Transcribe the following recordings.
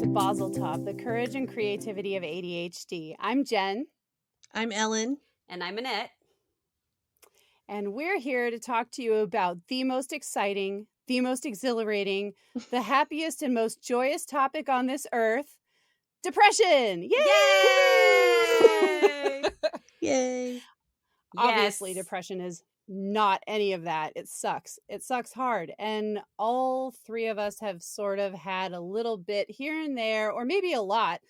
to Basel Top, the courage and creativity of ADHD. I'm Jen. I'm Ellen. And I'm Annette. And we're here to talk to you about the most exciting, the most exhilarating, the happiest and most joyous topic on this earth, depression. Yay! Yay! Yay. Obviously, Yes. depression is not any of that. It sucks. It sucks hard. And all three of us have sort of had a little bit here and there, or maybe a lot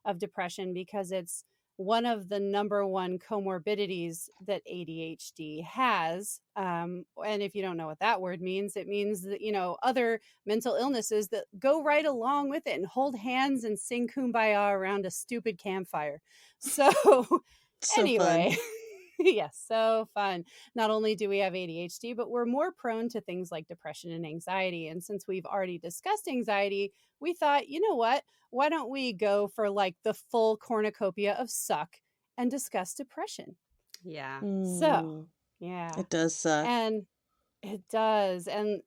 of depression, because it's one of the number one comorbidities that ADHD has. And if you don't know what that word means, it means that, other mental illnesses that go right along with it and hold hands and sing Kumbaya around a stupid campfire. So anyway. Fun. Yes, so fun. Not only do we have ADHD, but we're more prone to things like depression and anxiety. And since we've already discussed anxiety, we thought, you know what? Why don't we go for like the full cornucopia of suck and discuss depression? Yeah. So, yeah. It does suck. And it does. And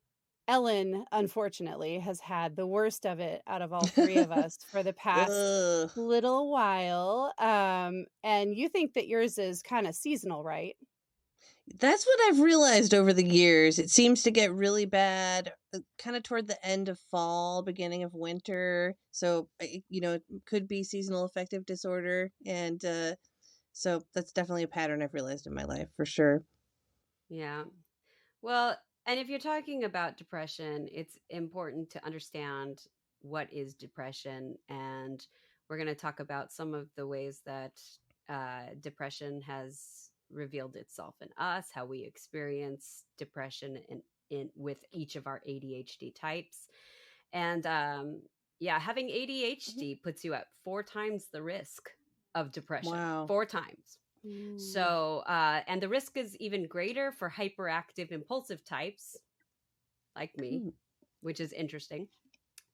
Ellen, unfortunately, has had the worst of it out of all three of us for the past little while. And you think that yours is kind of seasonal, right? That's what I've realized over the years. It seems to get really bad kind of toward the end of fall, beginning of winter. So, it could be seasonal affective disorder. And so that's definitely a pattern I've realized in my life for sure. Yeah. Well, and if you're talking about depression, it's important to understand what is depression. And we're going to talk about some of the ways that depression has revealed itself in us, how we experience depression in with each of our ADHD types. And having ADHD puts you at 4 times the risk of depression. Wow. 4 times. So, and the risk is even greater for hyperactive impulsive types like me, which is interesting.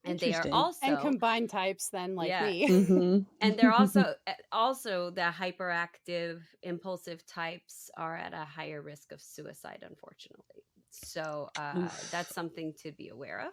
And they are also and combined types then like me. Mm-hmm. And they're also the hyperactive impulsive types are at a higher risk of suicide, unfortunately. So that's something to be aware of.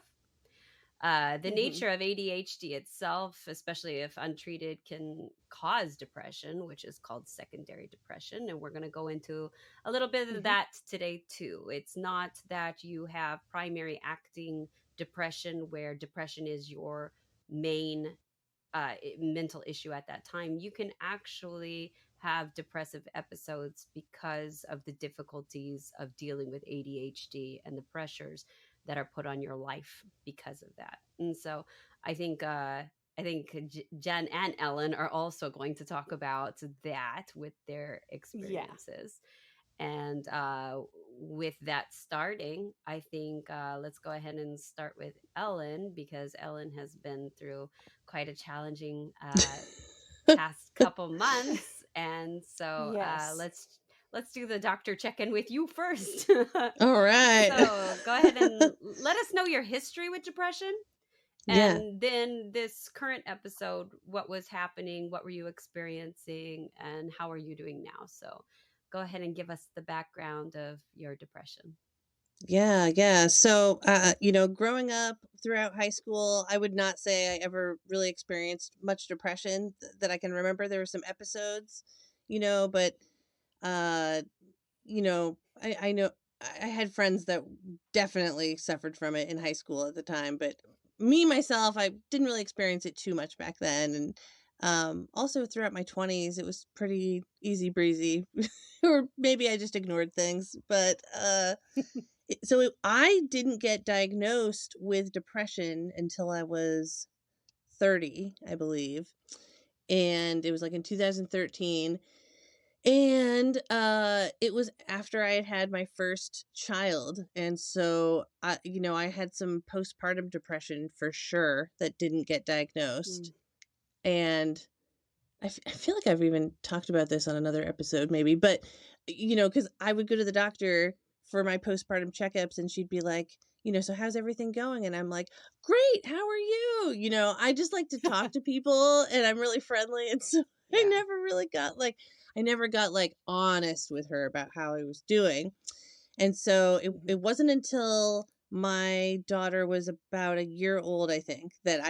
The nature of ADHD itself, especially if untreated, can cause depression, which is called secondary depression. And we're going to go into a little bit of that today, too. It's not that you have primary acting depression, where depression is your main mental issue at that time. You can actually have depressive episodes because of the difficulties of dealing with ADHD and the pressures that are put on your life because of that. And so I think Jen and Ellen are also going to talk about that with their experiences. Yeah. And with that starting, I think let's go ahead and start with Ellen, because Ellen has been through quite a challenging past couple months. And so let's do the doctor check-in with you first. All right. So go ahead and let us know your history with depression. And then this current episode, what was happening, what were you experiencing, and how are you doing now? So go ahead and give us the background of your depression. Yeah. So, growing up throughout high school, I would not say I ever really experienced much depression that I can remember. There were some episodes, but, I know I had friends that definitely suffered from it in high school at the time, but myself, I didn't really experience it too much back then. And also throughout my 20s, it was pretty easy breezy, or maybe I just ignored things. But I didn't get diagnosed with depression until I was 30, I believe. And it was like in 2013. And it was after I had my first child. And so, I had some postpartum depression for sure that didn't get diagnosed. And I feel like I've even talked about this on another episode maybe, but, because I would go to the doctor for my postpartum checkups and she'd be like, so how's everything going? And I'm like, great, how are you? I just like to talk to people and I'm really friendly. And so I never got honest with her about how I was doing. And so it wasn't until my daughter was about a year old, I think, that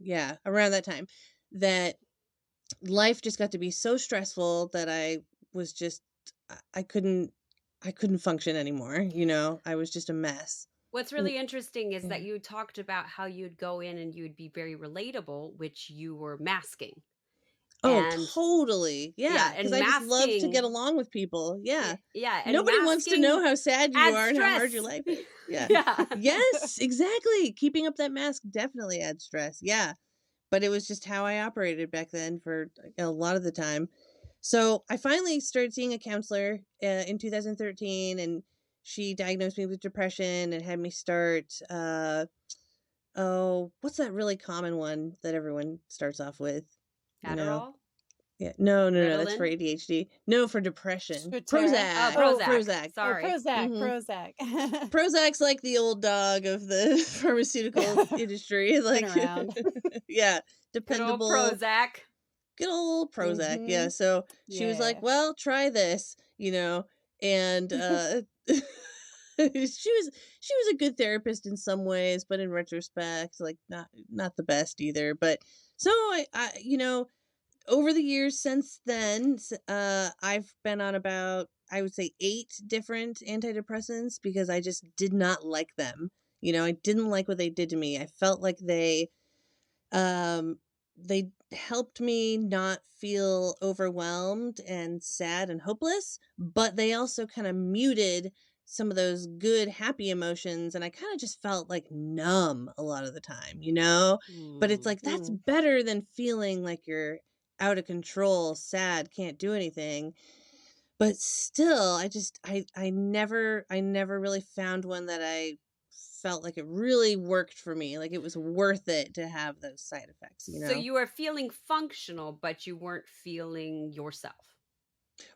yeah, around that time, that life just got to be so stressful that I was just I couldn't function anymore, I was just a mess. What's W really interesting is that Yeah. you talked about how you'd go in and you'd be very relatable, which you were masking. Oh, And totally. yeah, Yeah, because and I just love to get masking, along with people. Yeah. yeah, and Nobody wants to masking know how sad you adds are and how hard your stress. life is. Yeah. Yeah. Yes, exactly. Keeping up that mask definitely adds stress. Yeah. But it was just how I operated back then for a lot of the time. So I finally started seeing a counselor in 2013, and she diagnosed me with depression and had me start, oh, what's that really common one that everyone starts off with? You know, Adderall, yeah, no, no, no, that's for Ritalin, ADHD. No, for depression. Strattera. oh, Prozac, Oh, Prozac. Prozac. oh, Sorry. Prozac, hmm Prozac. Prozac's like the old dog of the pharmaceutical industry. Been Like, around. yeah, Good old dependable. Prozac. Good old Prozac, yeah, Mhm. so she was like, Yeah. "Well, try this," and, she was a good therapist in some ways, but in retrospect, like, not the best either, but so over the years since then, I've been on about, I would say, 8 different antidepressants because I just did not like them, I didn't like what they did to me, I felt like um, they helped me not feel overwhelmed and sad and hopeless, but they also kind of muted some of those good, happy emotions. And I kind of just felt like numb a lot of the time. But it's Mm. like, that's Mm. better than feeling like you're out of control, sad, can't do anything. But still, I never really found one that I felt like it really worked for me, like it was worth it to have those side effects? So you were feeling functional, but you weren't feeling yourself.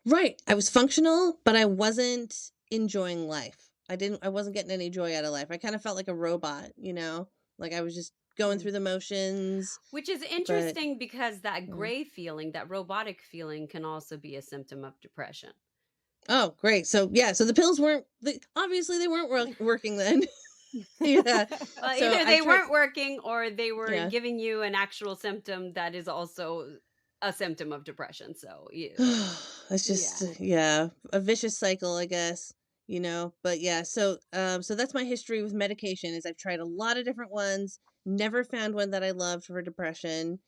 Right. I was functional, but I wasn't enjoying life. I wasn't getting any joy out of life. I kind of felt like a robot? Like I was just going Mm. through the motions, Which is but interesting because that yeah. gray feeling, that robotic feeling, can also be a symptom of depression. Oh, great. So yeah, so the pills obviously they weren't working then. Yeah. Well, So either I they tried. weren't working or they were Yeah. giving you an actual symptom that is also a symptom of depression. So you, It's just, Yeah. yeah, a vicious cycle, I guess. But yeah, so that's my history with medication is I've tried a lot of different ones, never found one that I loved for depression.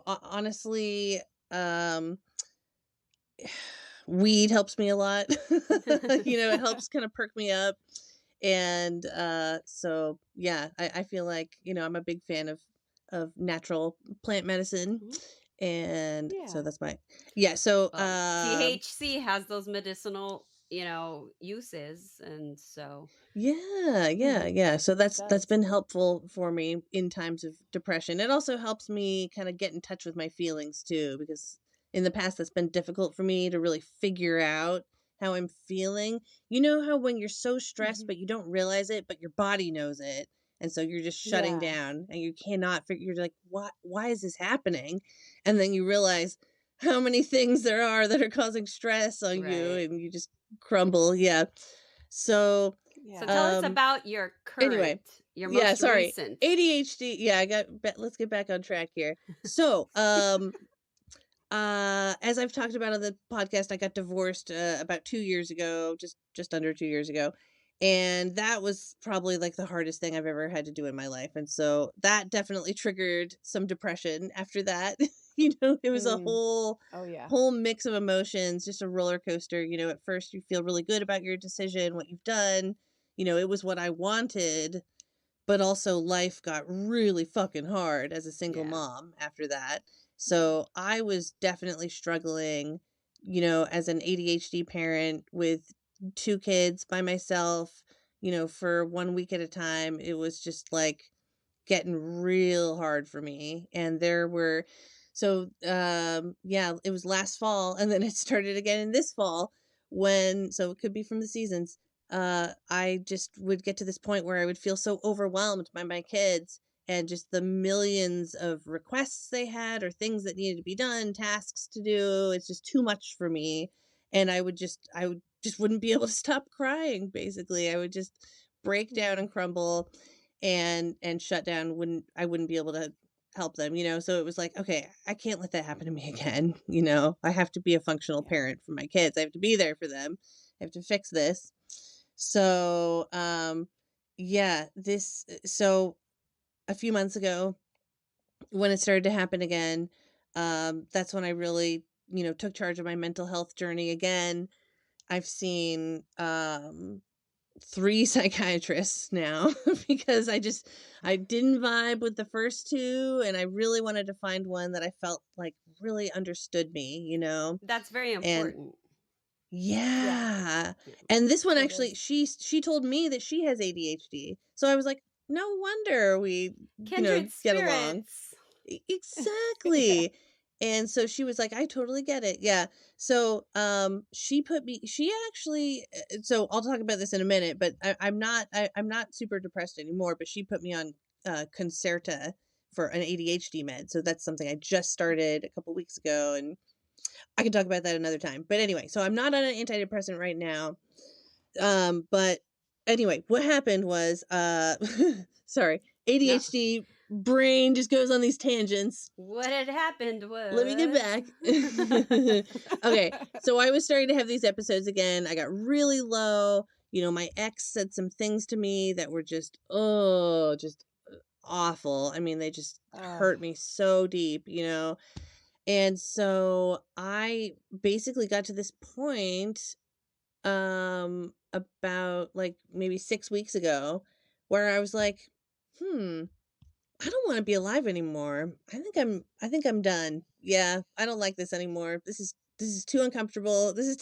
Honestly, um weed helps me a lot. It helps kind of perk me up. And so yeah, I feel like, I'm a big fan of natural plant medicine. Mhm. And so Yeah. that's my yeah, so Well, THC has those medicinal, uses, and so yeah, yeah, Mhm. yeah. So It that's does. been helpful for me in times of depression. It also helps me kind of get in touch with my feelings too, because in the past that's been difficult for me to really figure out how I'm feeling. You know how when you're so stressed Mhm. but you don't realize it, but your body knows it. And so you're just shutting Yeah. down and you cannot figure, you're like, why is this happening? And then you realize how many things there are that are causing stress on you right. and you just crumble. Yeah. So So Yeah. tell us um, about your current, anyway, your yeah, most sorry. recent. ADHD. Yeah, let's get back on track here. So, as I've talked about on the podcast, I got divorced about 2 years ago, just under 2 years ago. And that was probably like the hardest thing I've ever had to do in my life. And so that definitely triggered some depression after that. It was a Mm. whole Oh, yeah. whole mix of emotions, just a roller coaster. At first you feel really good about your decision, what you've done. It was what I wanted, but also life got really fucking hard as a single Yeah. mom after that. Yeah. So I was definitely struggling, as an ADHD parent with 2 kids by myself, for 1 week at a time. It was just like getting real hard for me. And there were so yeah, it was last fall and then it started again in this fall when so it could be from the seasons. I just would get to this point where I would feel so overwhelmed by my kids and just the millions of requests they had or things that needed to be done, tasks to do. It's just too much for me. And I would just wouldn't be able to stop crying basically. I would just break down Mm. and crumble and shut down. I wouldn't be able to help them, so it was like, okay, I can't let that happen to me again. I have to be a functional Yeah. parent for my kids. I have to be there for them. I have to fix this. So, yeah, so a few months ago when it started to happen again, that's when I really, took charge of my mental health journey again. I've seen, 3 psychiatrists now because I didn't vibe with the first 2, and I really wanted to find one that I felt like really understood me. That's very And important. Yeah. yeah. Yeah. And this one It actually is. she told me that she has ADHD. So I was like, "No wonder we, Kindred get along." spirits. Yeah. Exactly. And so she was like, "I totally get it." Yeah. So, she actually, so I'll talk about this in a minute, but I'm not super depressed anymore, but she put me on, Concerta for an ADHD med. So that's something I just started a couple weeks ago, and I can talk about that another time. But anyway, so I'm not on an antidepressant right now. But anyway, what happened was, sorry, No. ADHD brain just goes on these tangents. What had happened Let me get was back. Okay, so I was starting to have these episodes again. I got really low. My ex said some things to me that were just, oh, just awful. I mean, they just Oh, hurt me so deep. And so I basically got to this point, about like maybe 6 weeks ago, where I was like, hmm, I don't want to be alive anymore. I think I'm done. Yeah, I don't like this anymore. This is too uncomfortable. This is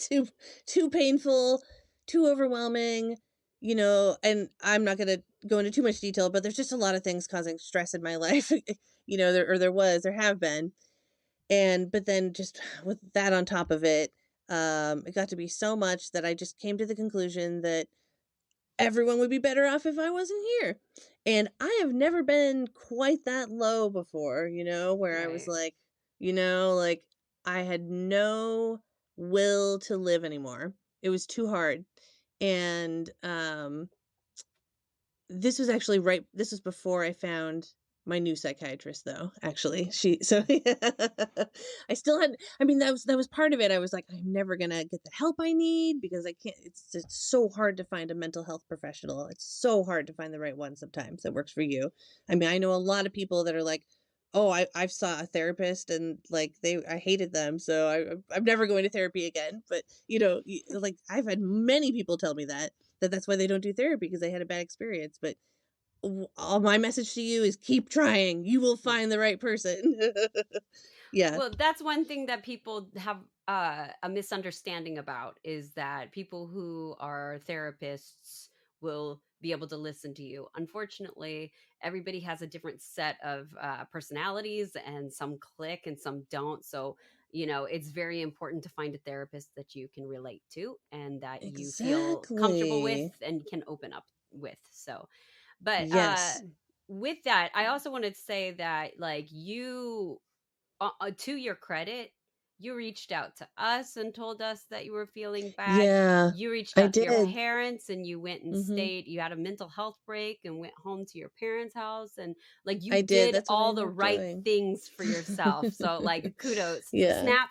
too painful, too overwhelming, and I'm not going to go into too much detail, but there's just a lot of things causing stress in my life. There have been. And but then just with that on top of it, it got to be so much that I just came to the conclusion that everyone would be better off if I wasn't here. And I have never been quite that low before, where I was right. like I had no will to live anymore. It was too hard. And this was before I found my new psychiatrist, though, actually. I still had, I mean, that was part of it. I was like, I'm never gonna get the help I need because I can't, it's so hard to find a mental health professional. It's so hard to find the right one sometimes that works for you. I mean, I know a lot of people that are like, oh, I've saw a therapist and like I hated them, so I'm never going to therapy again. But like I've had many people tell me that's why they don't do therapy because they had a bad experience. But all my message to you is keep trying. You will find the right person. Yeah, Well, that's one thing that people have a misunderstanding about is that people who are therapists will be able to listen to you. Unfortunately, everybody has a different set of personalities, and some click and some don't. So, it's very important to find a therapist that you can relate to and that you feel comfortable with exactly. and can open up with. So, but Yes. with that, I also wanted to say that, like, to your credit, you reached out to us and told us that you were feeling bad. Yeah, You reached I out to your did. parents and you went and Hmm. you had a mental health break and went home to your parents' house, and like you I did. did That's what I all the ended up right doing. things for yourself. So, like, kudos, Yeah. yeah.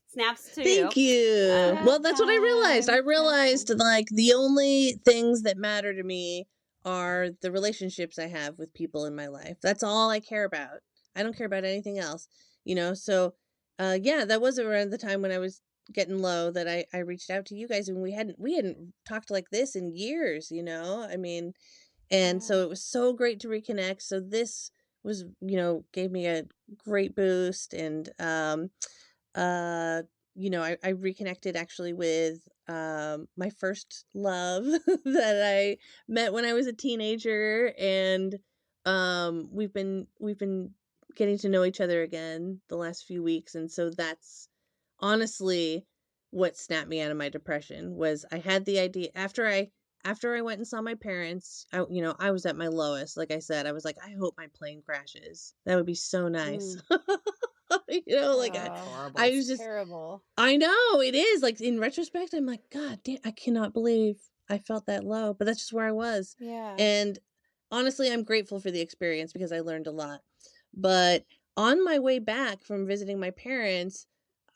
snaps to Thank you. you. Uh, Well, Nap that's what I realized. I time. Nap realized time. like the only things that matter to me are the relationships I have with people in my life. That's all I care about. I don't care about anything else. So yeah, that was around the time when I was getting low that I reached out to you guys, and we hadn't talked like this in years. I mean, and Yeah. so it was so great to reconnect. So this was, gave me a great boost. And uh I reconnected actually with my first love that I met when I was a teenager. And we've been getting to know each other again the last few weeks. And so that's honestly what snapped me out of my depression. Was I had the idea after I went and saw my parents. I was at my lowest. Like I said, I was like, I hope my plane crashes. That would be so nice. mm, Like that's Oh, I horrible. that's was just, terrible. I know it is. Like in retrospect, I'm like, God damn, I cannot believe I felt that low. But that's just where I was. Yeah. And honestly, I'm grateful for the experience because I learned a lot. But on my way back from visiting my parents,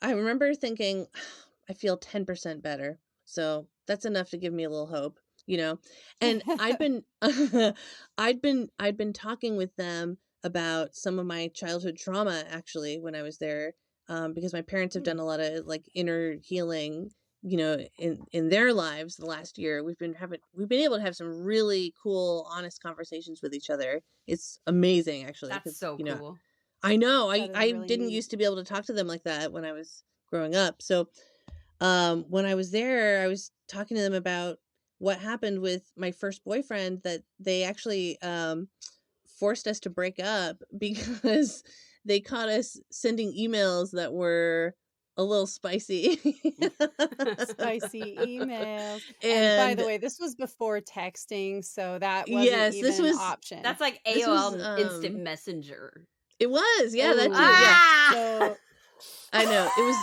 I remember thinking, I feel 10% better. So that's enough to give me a little hope, you know? And I'd been, I'd been talking with them about some of my childhood trauma actually when I was there, because my parents have Mm. done a lot of like inner healing, in their lives the last year. We've been able to have some really cool, honest conversations with each other. It's amazing actually, That's because so cool. I know That is I really didn't neat. used to be able to talk to them like that when I was growing up. So when I was there, I was talking to them about what happened with my first boyfriend, that they actually forced us to break up because they caught us sending emails that were a little spicy. Spicy emails. And by the And way, this was before texting, so that wasn't yes, even this an was option. That's like this was AOL Instant Messenger. it was, yeah, that too. Yeah. Oh, Ah! so I know. It was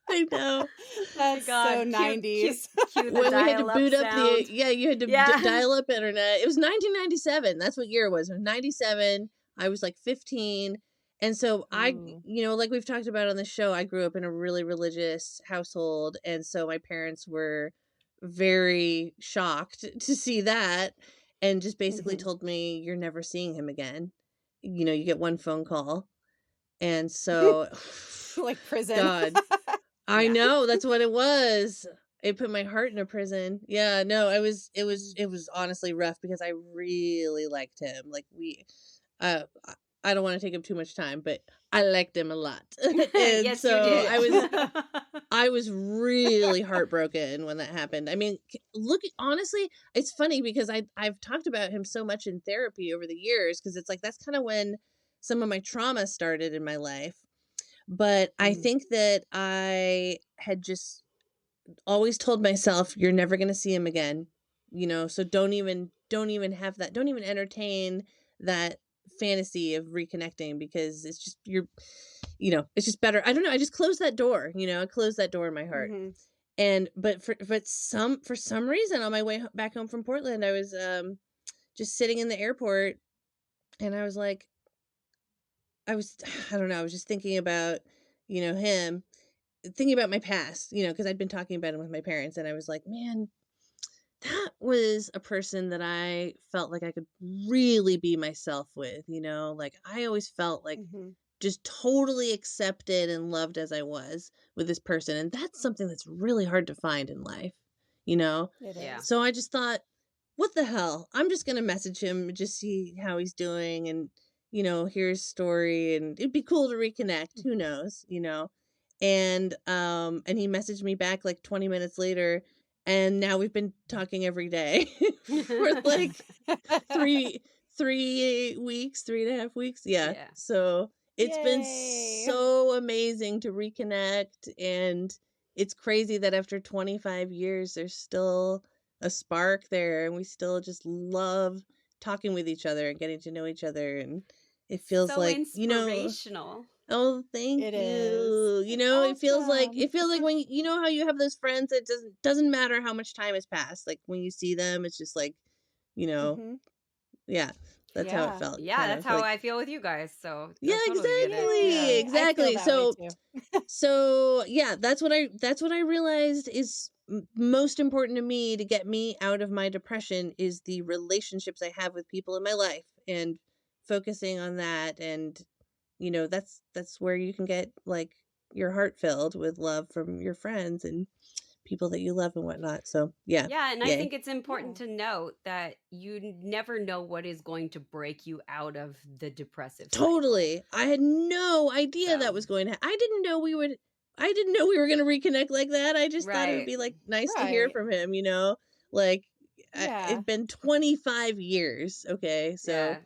I know. Oh my that's so god, '90s. cue the When we had to dial-up boot up sound. you had to Yeah. dial up internet. It was 1997. That's what year it was. It was 97. I was like 15. And so Ooh. like we've talked about on the show, I grew up in a really religious household. And so my parents were very shocked to see that, and just basically Mhm. told me, you're never seeing him again. You get one phone call. And so, Like prison. God, I Yeah. know, that's what it was. It put my heart in a prison. Yeah, no, it was honestly rough because I really liked him. Like I don't want to take up too much time, but I liked him a lot. And Yes, you so did. I was really heartbroken when that happened. I mean, honestly, it's funny because I've talked about him so much in therapy over the years, because it's like that's kind of when some of my trauma started in my life. But I Mm. think that I had just always told myself, you're never going to see him again. So don't even have that. Don't even entertain that fantasy of reconnecting, because it's just it's just better. I don't know. I just closed that door. I closed that door in my heart. Mhm. And for some reason, on my way back home from Portland, I was just sitting in the airport, and I was like, I don't know, I was just thinking about him, thinking about my past, because I'd been talking about him with my parents, and I was like, man, that was a person that I felt like I could really be myself with, like I always felt like Mhm. just totally accepted and loved as I was with this person. And that's something that's really hard to find in life, you know? It Yeah. is. So I just thought, what the hell? I'm just going to message him and just see how he's doing, and, hear his story, and it'd be cool to reconnect. Who knows? And he messaged me back like 20 minutes later, and now we've been talking every day for like three 3 weeks, 3.5 weeks. Yeah. Yeah. So it's been Yay. so amazing to reconnect. And it's crazy that after 25 years, there's still a spark there, and we still just love talking with each other and getting to know each other. And it feels So like, inspirational. oh, thank It is. you. It's It feels like when how you have those friends that doesn't matter how much time has passed. Like when you see them, it's just like, you know, Mhm. yeah, that's how it Yeah. felt, Yeah, kind that's of how like, I feel with you guys. So yeah, I totally get it. exactly, Yeah. Yay. I feel exactly. that way So, too. yeah, that's what I realized is most important to me to get me out of my depression is the relationships I have with people in my life, and focusing on that. And that's where you can get like your heart filled with love from your friends and people that you love and whatnot. So yeah, Yeah, and I yay. think it's important Yeah. to note that you never know what is going to break you out of the depressive cycle. Totally. I had no idea that So, was going to I didn't know we were going to reconnect like that. I just thought it would right. be like nice to hear Right. from him. Like Yeah. it'd been 25 years. Okay. So, Yeah.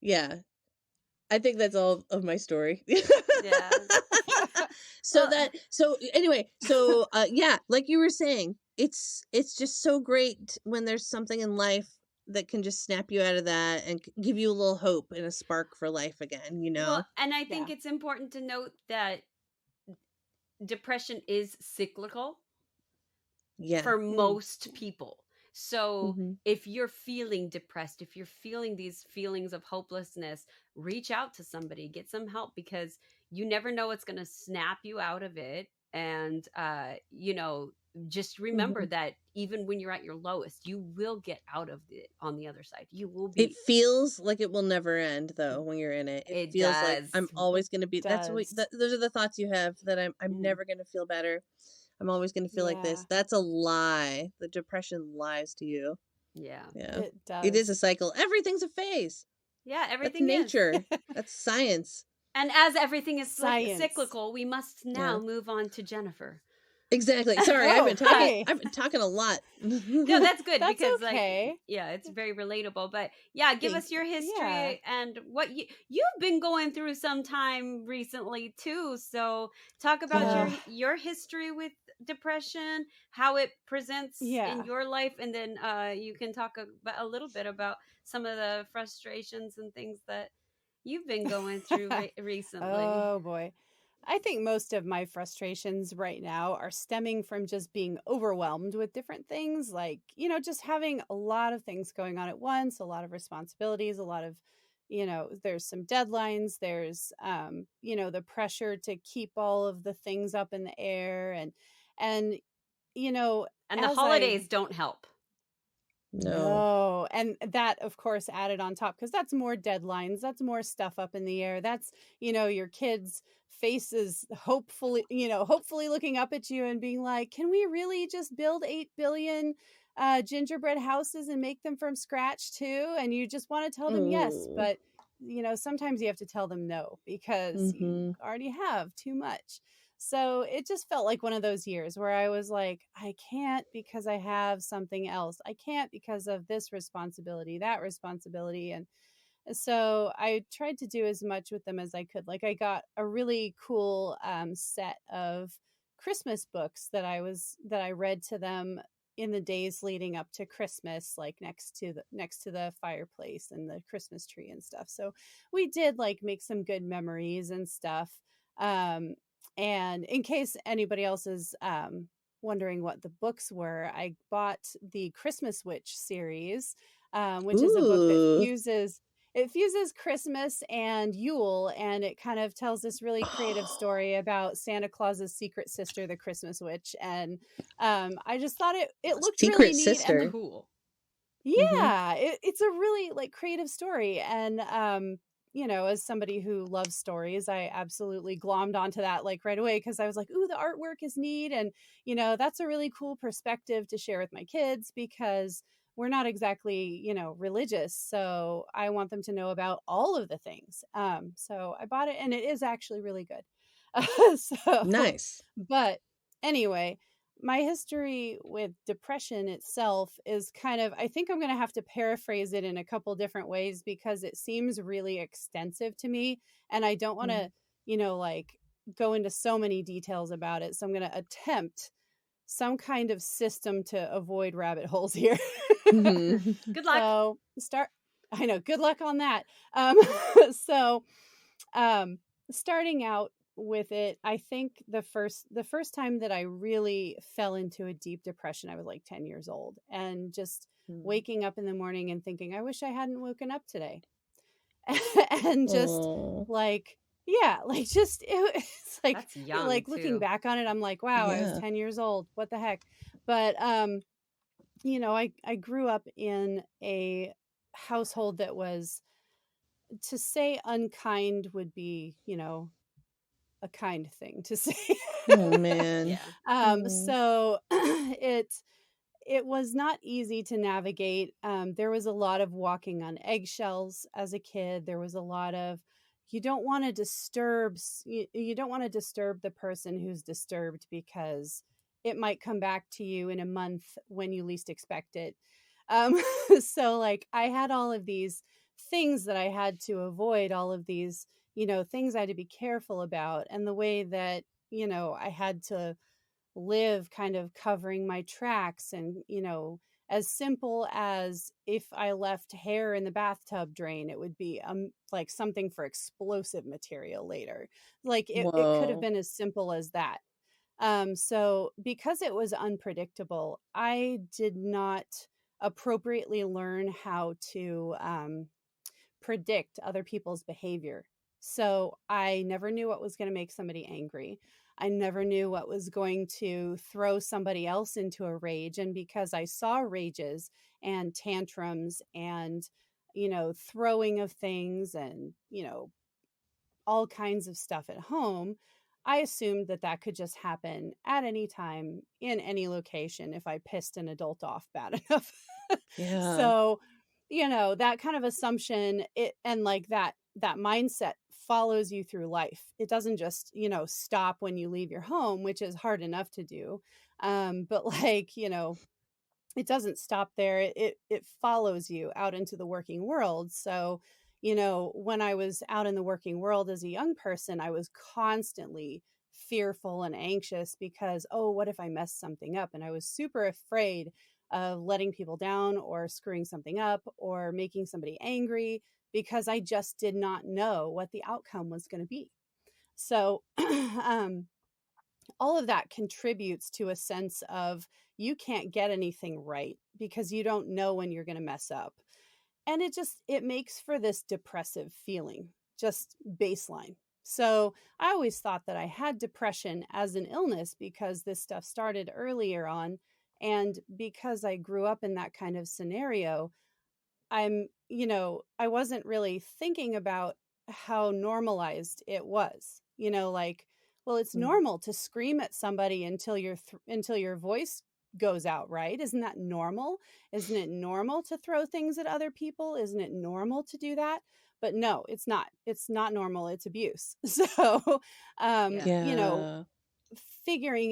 yeah, I think that's all of my story. Yeah. So Well, that so anyway, so yeah, like you were saying, it's just so great when there's something in life that can just snap you out of that and give you a little hope and a spark for life again. and I think Yeah. it's important to note that depression is cyclical Yeah. for Mm. most people. So Mhm. if you're feeling depressed, if you're feeling these feelings of hopelessness, reach out to somebody, get some help, because you never know what's going to snap you out of it. And, just remember Mhm. that even when you're at your lowest, you will get out of it on the other side. You will It be. feels like it will never end though when you're in it. It It feels like I'm does. It always gonna be that's what does. those are the thoughts you have that I'm Mhm. never gonna feel better. I'm always gonna feel like Yeah, this. That's a lie. The depression lies to you. Yeah. Yeah. it It is does. a cycle. Everything's a phase. Yeah, That's everything is. nature. That's science. And as everything is Science. cyclical, we must Yeah. now move on to Jennifer. Exactly. Sorry, Oh, hi. I've been talking a lot. No, that's good That's because, like, okay. yeah, it's very relatable. But yeah, give us Thank you. your Yeah. history and what you've been going through some time recently too. So talk about Yeah. your history with depression, how it presents in Yeah. your life, and then you can talk a little bit about some of the frustrations and things that you've been going through recently. Oh boy. I think most of my frustrations right now are stemming from just being overwhelmed with different things, like, just having a lot of things going on at once, a lot of responsibilities, a lot of, there's some deadlines, there's, the pressure to keep all of the things up in the air. And, you know, And the as I've holidays don't help. No. no, and that, of course, added on top because that's more deadlines, that's more stuff up in the air. That's, your kids' faces hopefully looking up at you and being like, "Can we really just build 8 billion gingerbread houses and make them from scratch too?" And you just want to tell them yes, Oh. but sometimes you have to tell them no because you Mhm. already have too much. So it just felt like one of those years where I was like, I can't because I have something else. I can't because of this responsibility, that responsibility. And so I tried to do as much with them as I could. Like I got a really cool set of Christmas books that I read to them in the days leading up to Christmas, like next to the fireplace and the Christmas tree and stuff. So we did like make some good memories and stuff. Um, and in case anybody else is wondering what the books were, I bought the Christmas Witch series, which is a book that Ooh. fuses Christmas and Yule, and it kind of tells this really creative story about Santa Claus's secret sister, the Christmas Witch. And I just thought it looked really Secret neat, and the sister. Cool. Mhm. yeah, it's a really like creative story. And as somebody who loves stories, I absolutely glommed onto that like right away because I was like, ooh, the artwork is neat. And that's a really cool perspective to share with my kids because we're not exactly religious, so I want them to know about all of the things. So I bought it and it is actually really good. So Nice. but anyway, my history with depression itself is kind of, I think I'm going to have to paraphrase it in a couple different ways because it seems really extensive to me and I don't want Mm. to, like go into so many details about it. So I'm going to attempt some kind of system to avoid rabbit holes here. Mhm. Good luck. So start I know, good luck on that. Um so um starting out with it, I think the first time that I really fell into a deep depression, I was like 10 years old and just Mm. waking up in the morning and thinking I wish I hadn't woken up today. And just Oh. like yeah, like just it's That's young like looking too. back on it, I'm like, wow, I was Yeah. 10 years old. What the heck? But I grew up in a household that was, to say unkind would be, a kind thing to say. Oh, man. Yeah. Mm. So it was not easy to navigate. There was a lot of walking on eggshells as a kid. There was a lot of you don't want to disturb the person who's disturbed because it might come back to you in a month when you least expect it. Um, so like I had all of these things that I had to avoid, all of these things I had to be careful about, and the way that I had to live kind of covering my tracks. And as simple as if I left hair in the bathtub drain, it would be like something for explosive material later. Like it could have Whoa. been as simple as that. So because it was unpredictable, I did not appropriately learn how to predict other people's behavior. So I never knew what was going to make somebody angry. I never knew what was going to throw somebody else into a rage. And because I saw rages and tantrums and, throwing of things and, all kinds of stuff at home, I assumed that that could just happen at any time in any location if I pissed an adult off bad enough. Yeah. So, that kind of assumption, it and like that mindset follows you through life. It doesn't just, stop when you leave your home, which is hard enough to do. But like, it doesn't stop there. It follows you out into the working world. So, when I was out in the working world as a young person, I was constantly fearful and anxious because, oh, what if I mess something up? And I was super afraid of letting people down or screwing something up or making somebody angry because I just did not know what the outcome was going to be. So, all of that contributes to a sense of you can't get anything right because you don't know when you're going to mess up. And it makes for this depressive feeling, just baseline. So I always thought that I had depression as an illness because this stuff started earlier on. And because I grew up in that kind of scenario, I wasn't really thinking about how normalized it was. Like, well, it's Mm. normal to scream at somebody until your voice goes out, right? Isn't that normal? Isn't it normal to throw things at other people? Isn't it normal to do that? But no, it's not. It's not normal. It's abuse. So, Yeah. you know, Yeah. figuring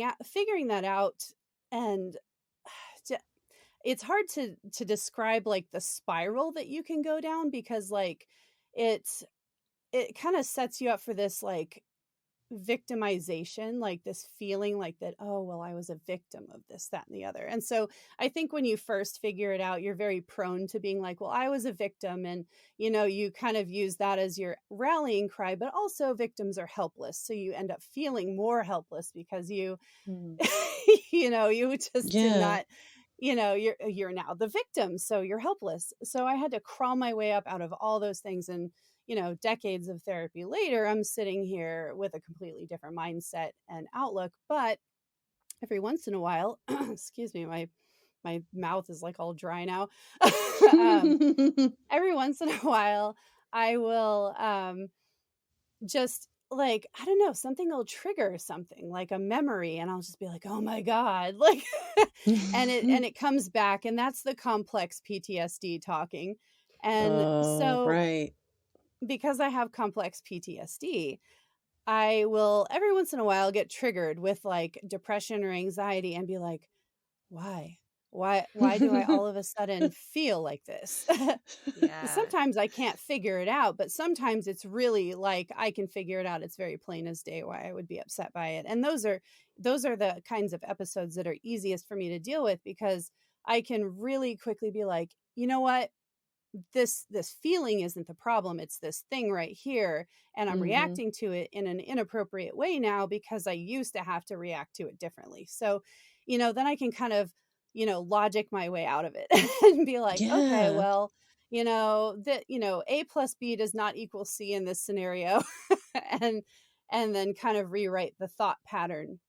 that out and it's hard to describe like the spiral that you can go down because like it it kind of sets you up for this like victimization, like this feeling like that, oh well, I was a victim of this, that, and the other. And so I think when you first figure it out, you're very prone to being like, well, I was a victim, and you kind of use that as your rallying cry, but also victims are helpless, so you end up feeling more helpless because you Mm. you just did Yeah. not, you're now the victim, so you're helpless. So I had to crawl my way up out of all those things. And decades of therapy later, I'm sitting here with a completely different mindset and outlook. But every once in a while, excuse me, my mouth is like all dry now. um, every once in a while I will just like, I don't know, something will trigger something like a memory, and I'll just be like, oh my god, like, and it comes back, and that's the complex PTSD talking. And Oh, so right. because I have complex PTSD, I will every once in a while get triggered with like depression or anxiety and be like, why? Why do I all of a sudden feel like this? Yeah. Sometimes I can't figure it out, but sometimes it's really like I can figure it out. It's very plain as day why I would be upset by it. And those are the kinds of episodes that are easiest for me to deal with because I can really quickly be like, you know what? This feeling isn't the problem, it's this thing right here, and I'm Mhm. reacting to it in an inappropriate way now because I used to have to react to it differently. So then I can kind of logic my way out of it and be like, okay, Yeah. well, that A plus B does not equal C in this scenario. and then kind of rewrite the thought pattern.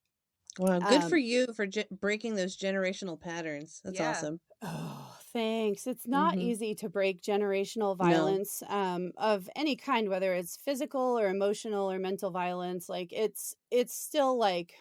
Wow, good for um you for breaking those generational patterns. That's Yeah. awesome. Oh, thanks. It's not Mhm. easy to break generational No. violence of any kind, whether it's physical or emotional or mental violence. Like it's still like,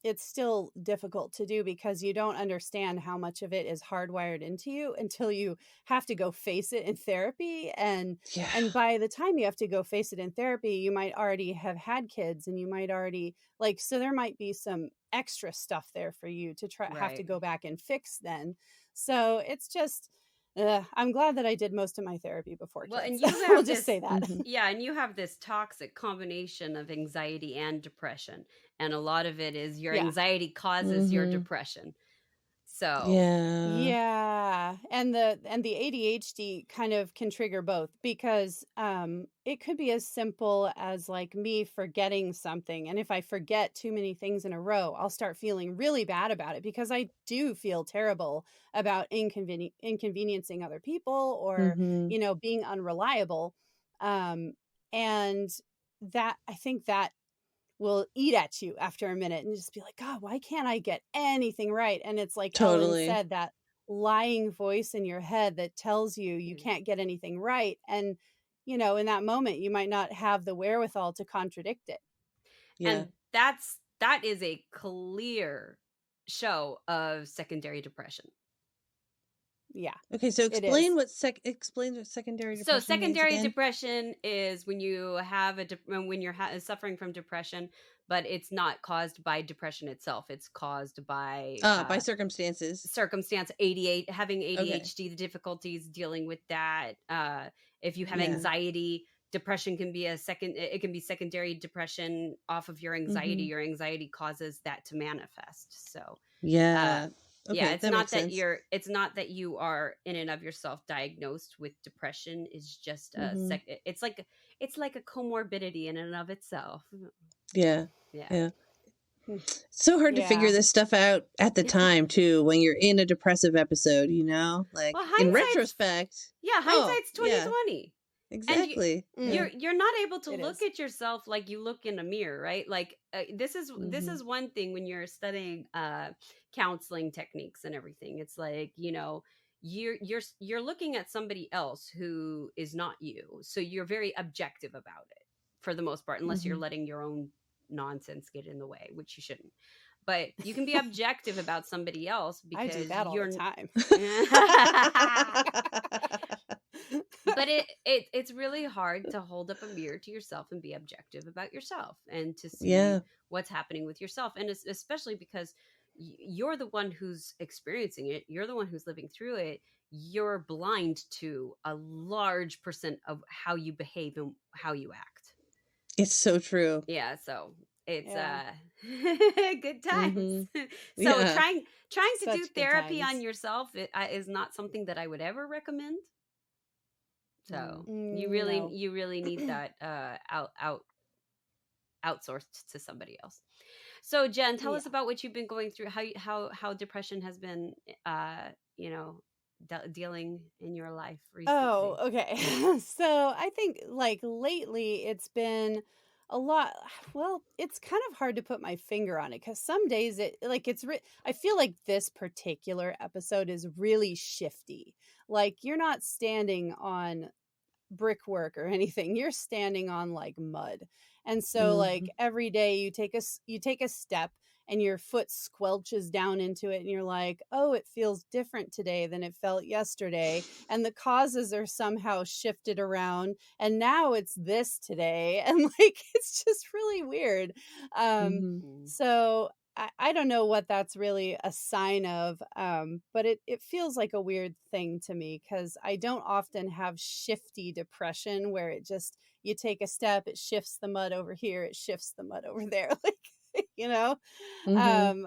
it's still difficult to do because you don't understand how much of it is hardwired into you until you have to go face it in therapy. Yeah. And by the time you have to go face it in therapy, you might already have had kids, and you might already like, so there might be some extra stuff there for you to try have to Right. go back and fix then. So it's just I'm glad that I did most of my therapy before Well, and kids. you We'll have just this, say that. Mhm. yeah, and you have this toxic combination of anxiety and depression. And a lot of it is your Yeah. anxiety causes your Mhm. depression. So, Yeah. Yeah, and the ADHD kind of can trigger both because it could be as simple as like me forgetting something, and if I forget too many things in a row, I'll start feeling really bad about it because I do feel terrible about inconveniencing other people or Mhm. being unreliable. Um and that I think that will eat at you after a minute and just be like, God, why can't I get anything right? And it's like Ellen Totally. said, that lying voice in your head that tells you you mm, can't get anything right. And, in that moment, you might not have the wherewithal to contradict it. Yeah. and that is a clear show of secondary depression. Yeah, Okay, so it is. explain what secondary So depression means secondary again. depression is when you have when you're suffering from depression, but it's not caused by depression itself. It's caused by By circumstances. circumstance, having Okay. ADHD, the difficulties dealing with that. If you have Yeah. anxiety, depression can be it can be secondary depression off of your anxiety. Mhm. Your anxiety causes that to manifest. So uh Yeah. yeah, Okay, that makes sense. it's not that you are in and of yourself diagnosed with depression. It's just Mhm. it's like a comorbidity in and of itself. Yeah. Yeah. Yeah. Hmm. It's so hard to figure Yeah. this stuff out at the time too when you're in a depressive episode, you know? Like Well, in hindsight's retrospect, yeah, oh, hindsight's yeah, 2020. And exactly. Yeah. Mm, you're not able to it look is. at yourself like you look in a mirror, right? Like this Mhm. is one thing when you're studying counseling techniques and everything. It's like, you're looking at somebody else who is not you, so you're very objective about it for the most part, unless you're Mhm. letting your own nonsense get in the way, which you shouldn't. But you can be objective about somebody else I do because that all the you're time. but it's really hard to hold up a mirror to yourself and be objective about yourself and to see Yeah. what's happening with yourself, and especially because you're the one who's experiencing it, you're the one who's living through it. You're blind to a large percent of how you behave and how you act. It's so true. Yeah, so it's Yeah, good times. Mhm. So Yeah. trying to do such good therapy on times. yourself is not something that I would ever recommend. So Mm. No. you really need that outsourced to somebody else. So Jen, tell us Yeah. about what you've been going through, how depression has been you know dealing in your life Oh, recently. okay. So I think like lately it's been a lot. Well, it's kind of hard to put my finger on it because some days I feel like this particular episode is really shifty. Like you're not standing on brickwork or anything. You're standing on like mud. And so like Mhm. every day you take a step and your foot squelches down into it and you're like, "Oh, it feels different today than it felt yesterday." And the causes are somehow shifted around and now it's this today and like it's just really weird. Um Mhm. Mm. so I don't know what that's really a sign of, but it feels like a weird thing to me because I don't often have shifty depression where it just you take a step, it shifts the mud over here, it shifts the mud over there, like you know. Mhm.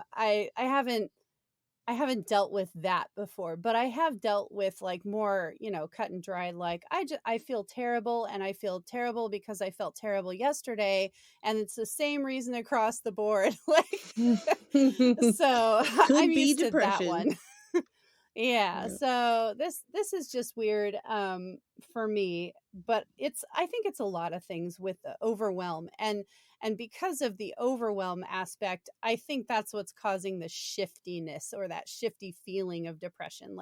I haven't dealt with that before, but I have dealt with like more, cut and dry. Like I feel terrible, and I feel terrible because I felt terrible yesterday, and it's the same reason across the board. Like, so I'm Could be used to that depression. one. Yeah, Yeah. so this is just weird for me, but I think it's a lot of things with the overwhelm and because of the overwhelm aspect, I think that's what's causing the shiftiness or that shifty feeling of depression.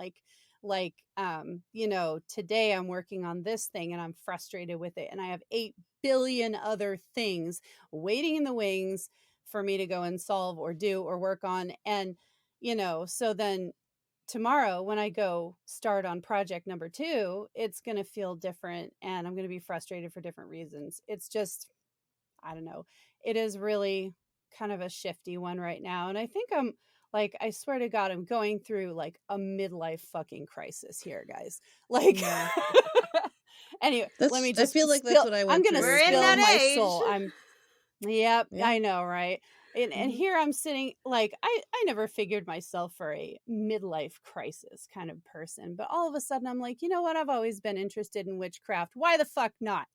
Today I'm working on this thing and I'm frustrated with it and I have 8 billion other things waiting in the wings for me to go and solve or do or work on and so then tomorrow when I go start on project number 2, it's going to feel different and I'm going to be frustrated for different reasons. It's just, I don't know. It is really kind of a shifty one right now. And I think I swear to God, I'm going through like a midlife fucking crisis here, guys. Like, Mm. anyway, let me I just feel like that's spill, what I I'm went going to We're through in spill too. that my age. soul. Yep, Yeah. I know, right? And Mhm. here I'm sitting, like, I never figured myself for a midlife crisis kind of person, but all of a sudden I'm like, you know what? I've always been interested in witchcraft. Why the fuck not?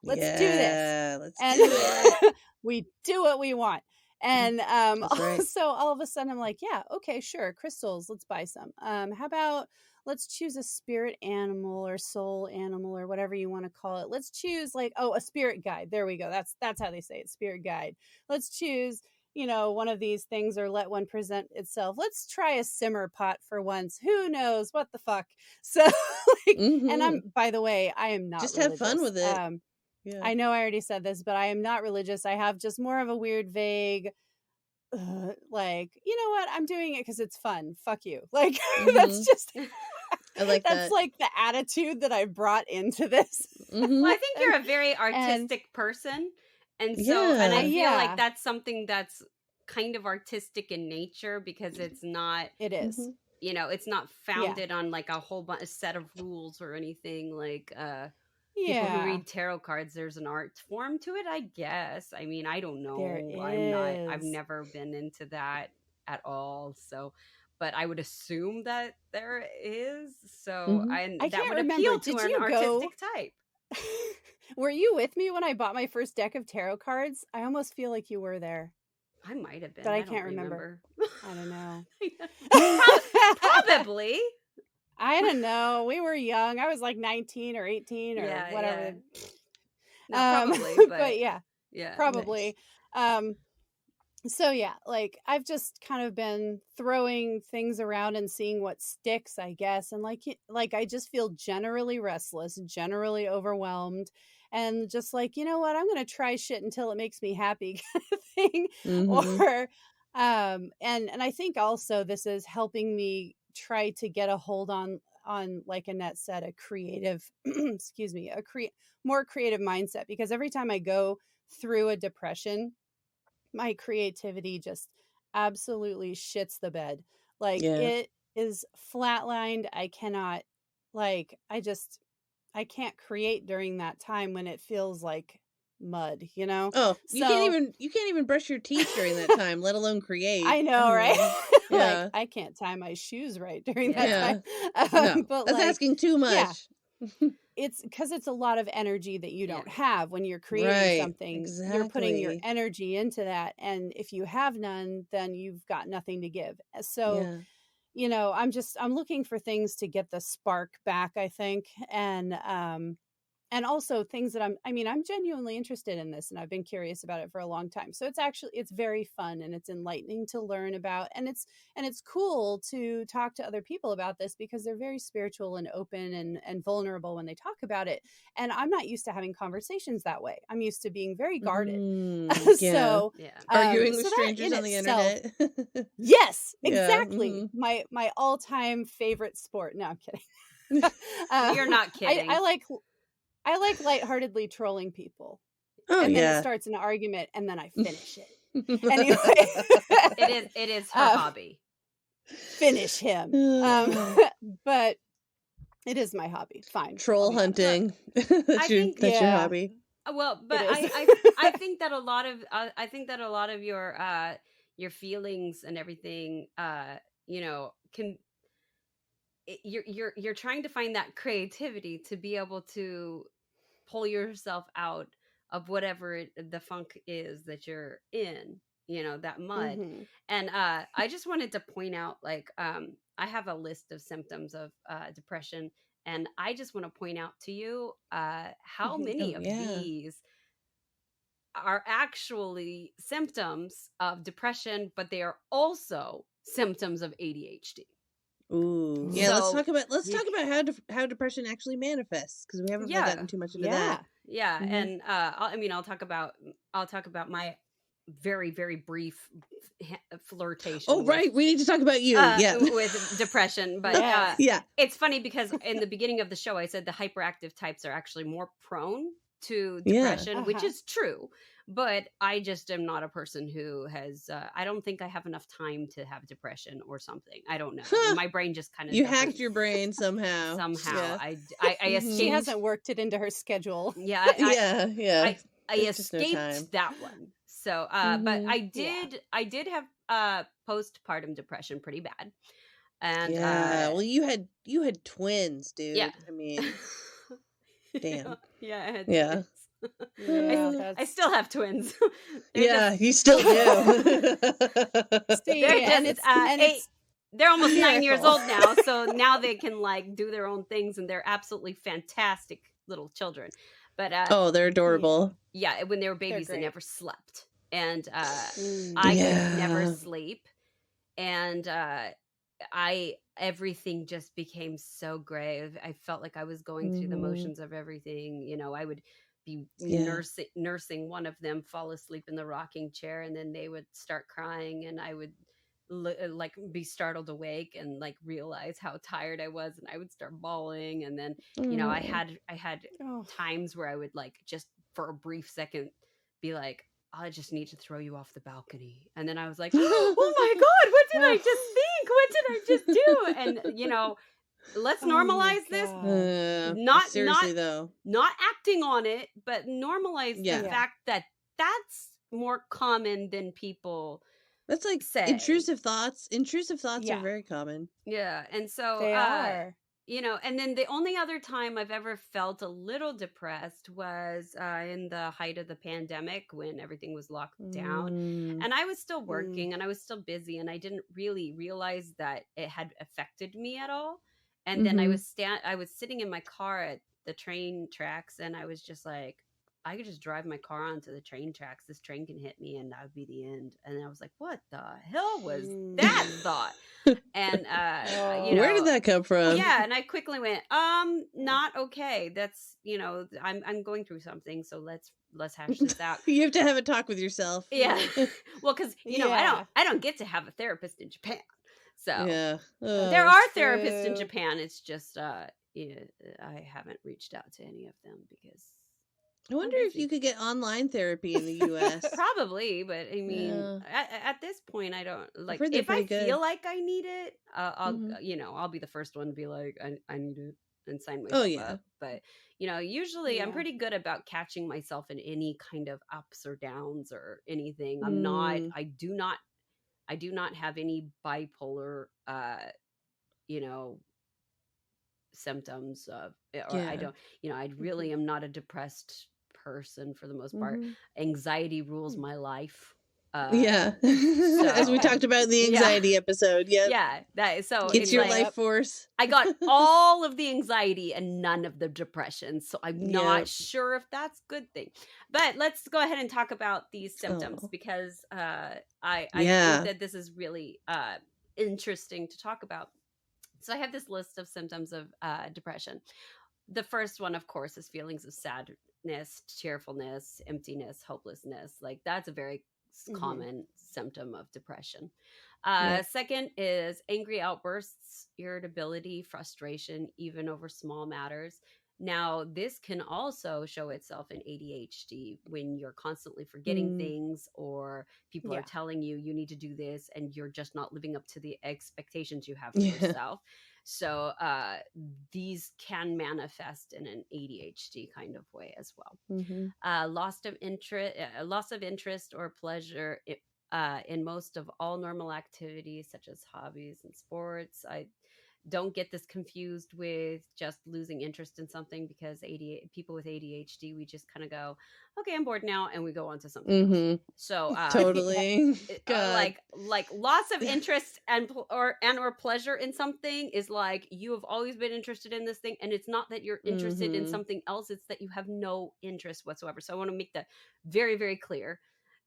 Let's do this. Yeah, let's And do it. we do what we want. Mm, And that's right. so all of a sudden I'm like, yeah, okay, sure, crystals, let's buy some. How about let's choose a spirit animal or soul animal or whatever you want to call it. Let's choose, like, oh, a spirit guide. There we go. That's how they say it, spirit guide. Let's choose, one of these things, or let one present itself. Let's try a simmer pot for once. Who knows what the fuck? So, like, and Mhm. by the way, I am not Just have fun religious. with it. Yeah. I know I already said this, but I am not religious. I have just more of a weird, vague, like, you know what? I'm doing it because it's fun. Fuck you. Like, that's Mhm. just, I like that's that. like the attitude that I brought into this. Well, Mhm. I think you're a very and artistic person. And I Yeah. feel like yeah, that's something that's kind of artistic in nature because it's not, it is. Mhm. it's not Yeah. founded on like a whole bunch a set of rules or anything like people who Yeah. read tarot cards. There's an art form to it, I guess. I mean, I don't There know. I've is. never been into that at all. So, but I would assume that there is. So, Mhm. I and that can't would remember. appeal to Did an you go? artistic type. Were you with me when I bought my first deck of tarot cards? I almost feel like you were there, I might have but been. I I don't can't remember. remember. I don't know. Probably. I don't know. We were young. I was like 19 or 18 or Yeah, whatever. yeah. No, Um, probably, but but yeah, yeah. Nice. probably. Um, so yeah, like, I've just kind of been throwing things around and seeing what sticks, I guess. And like I just feel generally restless, generally overwhelmed, and just like, you know what, I'm gonna try shit until it makes me happy, kind of thing. Mhm. Or and I think also this is helping me try to get a hold on, like Annette said, a creative excuse me, more creative mindset, because every time I go through a depression, my creativity just absolutely shits the bed. Like, Yeah. it is flatlined. I cannot, like, I can't create during that time when it feels like mud, you know? Oh, So you can't even brush your teeth during that time, let alone create. I I know, right? mean, Like, yeah. I can't tie my shoes right during that Yeah. time. Yeah. No. But That's like, asking too yeah, much. it's because it's a lot of energy that you Yeah. don't have when you're creating Right. something. You're putting your Exactly. energy into that, and if you have none, then you've got nothing to give. So, Yeah. I'm looking for things to get the spark back, I think. And also things that I'm genuinely interested in this, and I've been curious about it for a long time. So it's very fun, and it's enlightening to learn about, and it's cool to talk to other people about this, because they're very spiritual and open and vulnerable when they talk about it. And I'm not used to having conversations that way. I'm used to being very guarded. Yeah. So Yeah. Arguing with so that strangers in on the itself, internet. yes, Yeah. exactly. My all-time favorite sport. No, I'm kidding. You're not I kidding. I like I like lightheartedly trolling people, Oh, and then it yeah. starts an argument, and then I finish it. Anyway, It is her um, hobby. finish him. Yeah. But it is my hobby. Fine, I'll Troll be honest. Well, hunting. I think That's your Yeah, hobby. well, it but is. I think that a lot of your feelings and everything can you're trying to find that creativity to be able to pull yourself out of whatever the funk is that you're in, that mud. Hmm. And I just wanted to point out, like, I have a list of symptoms of depression, and I just want to point out to you how Hmm. many Oh, of yeah. these are actually symptoms of depression, but they are also symptoms of ADHD. Ooh. Yeah, Ooh. So let's you talk about how depression actually manifests, because we haven't really yeah, gotten too much into that. Yeah. yeah. Mhm. And I'll talk about my very, very brief Oh, flirtation right. We need to talk about you. Yeah. with depression. But Yes. Yeah. it's funny because in the beginning of the show I said the hyperactive types are actually more prone to Yeah. depression, which Uh-huh. is true. But I just am not a person who has I don't think I have enough time to have depression or something. I don't know, Huh. my brain just kind of You doesn't. hacked your brain somehow. Somehow Yeah. I She escaped. hasn't worked it into her schedule. Yeah, Yeah. Yeah. I There's just no escaped time. that one. So, but Mhm. Yeah. I did have postpartum depression pretty bad, and Yeah. Well, you had twins, yeah. dude. I mean, Yeah, damn. yeah, I had Yeah. twins. Yeah, I that's still have twins. They're just Yeah, you still do. See, they're just and eight. it's They're a almost 9 years miracle. old now, so now they can like do their own things, and they're absolutely fantastic little children. But Oh, they're Yeah, adorable. yeah, when they were they're babies, they great. never slept, and I Mm. could never Yeah. sleep, and I everything just became so grave. I felt like I was going through the Mhm. motions of everything. I would be Yeah. nursing one of them fall asleep in the rocking chair, and then they would start crying, and I would like be startled awake and like realize how tired I was, and I would start bawling. And then Oh. I had Oh, times where I would like just for a brief second be like, I just need to throw you off the balcony. And then I was like, oh my God, what did I oh, just think? What did I just do? And, let's oh my normalize this. God. Not, not, Seriously though. not acting on it, but normalize the Yeah. Yeah, fact that that's more common than people That's like say. intrusive thoughts. Intrusive thoughts are yeah, very common. Yeah. And so, they are. and then the only other time I've ever felt a little depressed was in the height of the pandemic when everything was locked down. Mm. And I was still Mm. working and I was still busy, and I didn't really realize that it had affected me at all. And then Mhm. I was sitting in my car at the train tracks, and I was just like, I could just drive my car onto the train tracks. This train can hit me, and that would be the end. And I was like, what the hell was that Mm. thought? And Where did Oh, that come from? yeah, and I quickly went, not okay. That's, I'm going through something, so let's hash this out. You have to have a talk with yourself. Yeah. Well, cuz yeah. I don't get to have a therapist in Japan. So, Yeah. there Oh. are therapists in True. Japan. It's just yeah, I haven't reached out to any of them because I I'm wonder if you busy. could get online therapy in the US. Probably, but I mean, Yeah. at this point, I don't I've like. heard they're If I pretty good. feel like I need it, Mhm. I'll be the first one to be like, I need it and sign Oh myself yeah. up. But usually I'm Yeah. pretty good about catching myself in any kind of ups or downs or anything. Mm. I do not have any bipolar, you know, symptoms of, or I Yeah. don't, I Mhm. really am not a depressed person for the most part. Mhm. Anxiety rules Mm. my life. uh Yeah. As we so talked about in the yeah. anxiety episode. Yep. Yeah, that so It's it's your like life Yep. force. I got all of the anxiety and none of the depression, so I'm not Yep. sure if that's a good thing. But let's go ahead and talk about these symptoms, Oh. because I think Yeah. that this is really interesting to talk about. So I have this list of symptoms of depression. The first one, of course, is feelings of sadness, cheerfulness, emptiness, hopelessness. Like that's a very Mhm. common symptom of depression. Yep. Second is angry outbursts, irritability, frustration, even over small matters. Now, this can also show itself in ADHD when you're constantly forgetting Mm. things, or people are Yeah. telling you you need to do this and you're just not living up to the expectations you have for Yeah. yourself. So, these can manifest in an ADHD kind of way as well. Mhm. Loss of interest or pleasure in most of all normal activities, such as hobbies and sports. I don't get this confused with just losing interest in something, because people with ADHD, we just kind of go, okay, I'm bored now, and we go on to something else. Mhm. So, Yeah. Totally. God. like loss of interest or pleasure in something is like you have always been interested in this thing, and it's not that you're interested in Mhm. something else, it's that you have no interest whatsoever. So I want to make that very, very clear,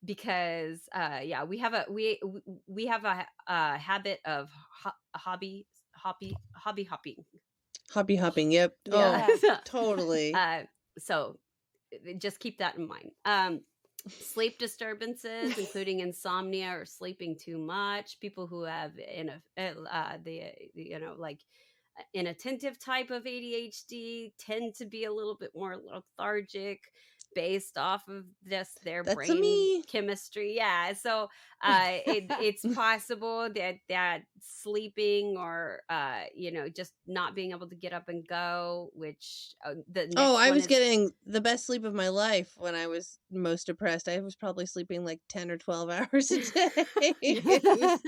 because yeah, we have a habit of hobby hopping. Hobby hopping. Yep. Yeah. Oh, Yeah. totally. uh so just keep that in mind. Sleep disturbances, including insomnia or sleeping too much. People who have like inattentive type of ADHD tend to be a little bit more lethargic. based off of just their That's a brain me. chemistry. Yeah. So it's possible that sleeping or just not being able to get up and go, which the Oh, next I one was is getting the best sleep of my life when I was most depressed. I was probably sleeping like 10 or 12 hours a day. It was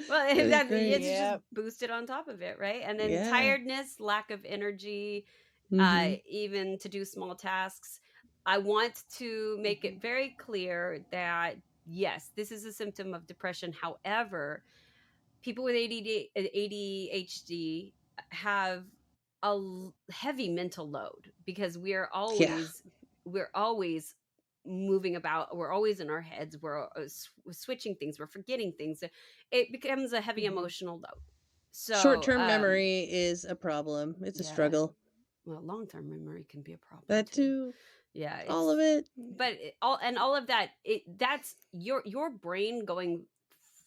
well, it was great. it's just Yep. boosted on top of it, right? And then Yeah. tiredness, lack of energy, Mhm. even to do small tasks. I want to make it Mhm. very clear that yes, this is a symptom of depression. However, people with ADHD have heavy mental load because Yeah. we're always moving about, we're always in our heads, we're switching things, we're forgetting things. It becomes a heavy Mhm. emotional load. So Short-term memory is a problem. It's a yeah, struggle. well, long-term memory can be a problem That too. too. Yeah, All it's of it. but all of that, that's your brain going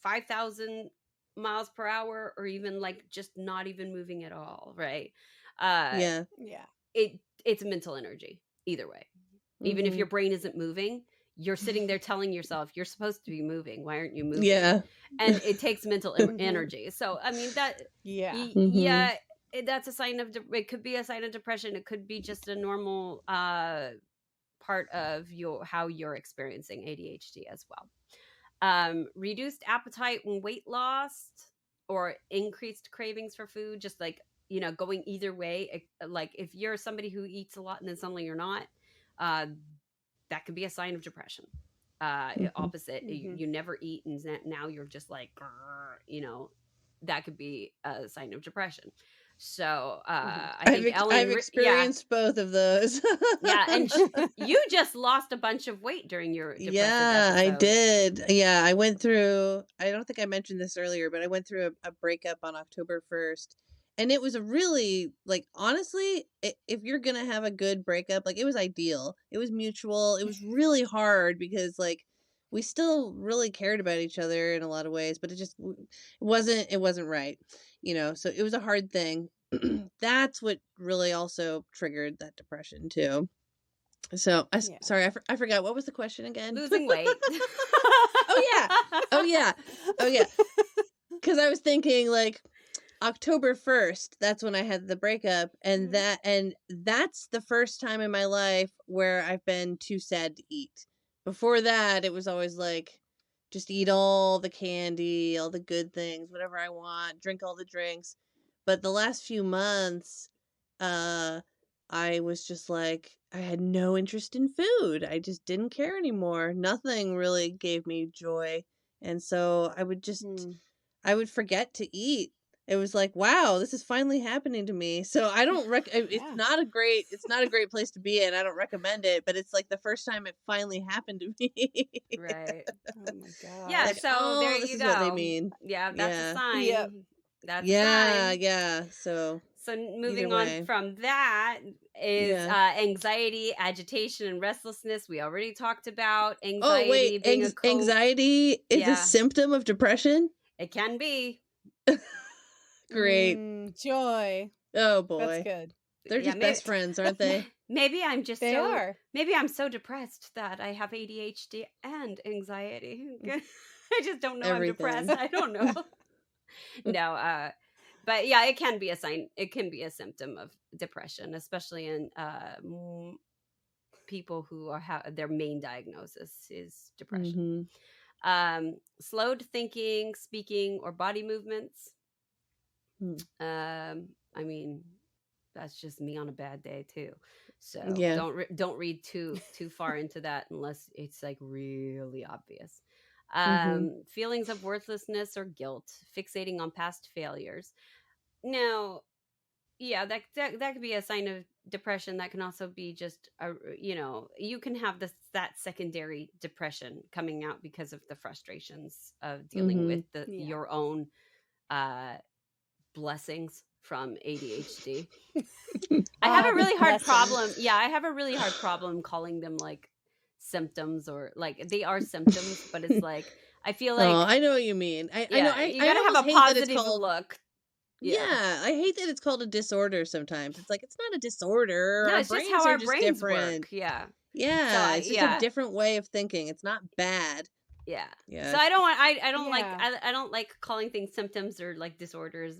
5,000 miles per hour, or even like just not even moving at all, right? uh Yeah. Yeah. it's mental energy either way. Even if your Mhm. brain isn't moving, you're sitting there telling yourself you're supposed to be moving, why aren't you moving? Yeah. And it takes mental Mhm. energy. So I mean that Yeah. Mhm. yeah, that's a sign of it could be a sign of depression, it could be just a normal part of your how you're experiencing ADHD as well. Reduced appetite and weight loss, or increased cravings for food, just like going either way. Like if you're somebody who eats a lot and then suddenly you're not, uh, that could be a sign of depression. Mhm. Opposite, Mhm. you never eat and now you're just like, that could be a sign of depression. So Mhm. I think I've yeah, experienced both of those. yeah, and you just lost a bunch of weight during your depressive Yeah, I episode. did. Yeah, I went through, I don't think I mentioned this earlier, but I went through a breakup on October 1st. And it was a really, like, honestly, if you're gonna have a good breakup, like, it was ideal. It was mutual. It was really hard because, like, we still really cared about each other in a lot of ways, but it wasn't right, so it was a hard thing. That's what really also triggered that depression too. So, Yeah. sorry, I forgot. What was the question again? Losing weight. Oh, yeah. Oh, yeah. Oh, yeah. Because I was thinking, like, October 1st, that's when I had the breakup, and Mhm. that's the first time in my life where I've been too sad to eat. Before that, it was always like, just eat all the candy, all the good things, whatever I want, drink all the drinks. But the last few months, uh, I was just like, I had no interest in food. I just didn't care anymore. Nothing really gave me joy. And so Mm. I would forget to eat. It was like, wow, this is finally happening to me. So I don't Yeah. it's not a great place to be in. I don't recommend it, but it's like the first time it finally happened to me. Right. Oh my Yeah, Like, gosh. so there oh, this you is what they go. mean. Yeah, that's a Yeah. Yep. sign. That's a Yeah, sign. yeah. So So either moving on way. from that is Yeah. anxiety, agitation, and restlessness. We already talked about Oh, wait, anxiety being a anxiety is a yeah, symptom of depression? it can be. Great. Joy. Oh That's boy. good. They're Yeah, just best friends, aren't they? maybe I'm just They so are. maybe I'm so depressed that I have ADHD and anxiety. I just don't know I'm depressed. Everything. I don't know. No, but yeah, it can be a sign. It can be a symptom of depression, especially in people who their main diagnosis is depression. Mhm. Slowed thinking, speaking, or body movements. Mm. I mean, that's just me on a bad day too. So Yeah. don't read too far into that unless it's like really obvious. Mhm. Feelings of worthlessness or guilt, fixating on past failures. Now, yeah, that could be a sign of depression. That can also be just you can have that secondary depression coming out because of the frustrations of dealing with Mhm. Yeah. your own uh blessings from ADHD. I have a Ah, the really hard problem. blessings. Yeah, I have a really hard problem calling them like symptoms, or like they are symptoms, but it's like I feel Oh, like I know what you mean. I know yeah, you I got to almost have a hate that it's positive called. look. Yeah. Yeah, I hate that it's called a disorder sometimes. It's like it's not a disorder. No, Our it's just how brains are our just brains different. work. Yeah. So Yeah, it's just a yeah. different way of thinking. It's not bad. Yeah. Yeah, So I don't want I don't like Yeah. I don't like calling things symptoms or like disorders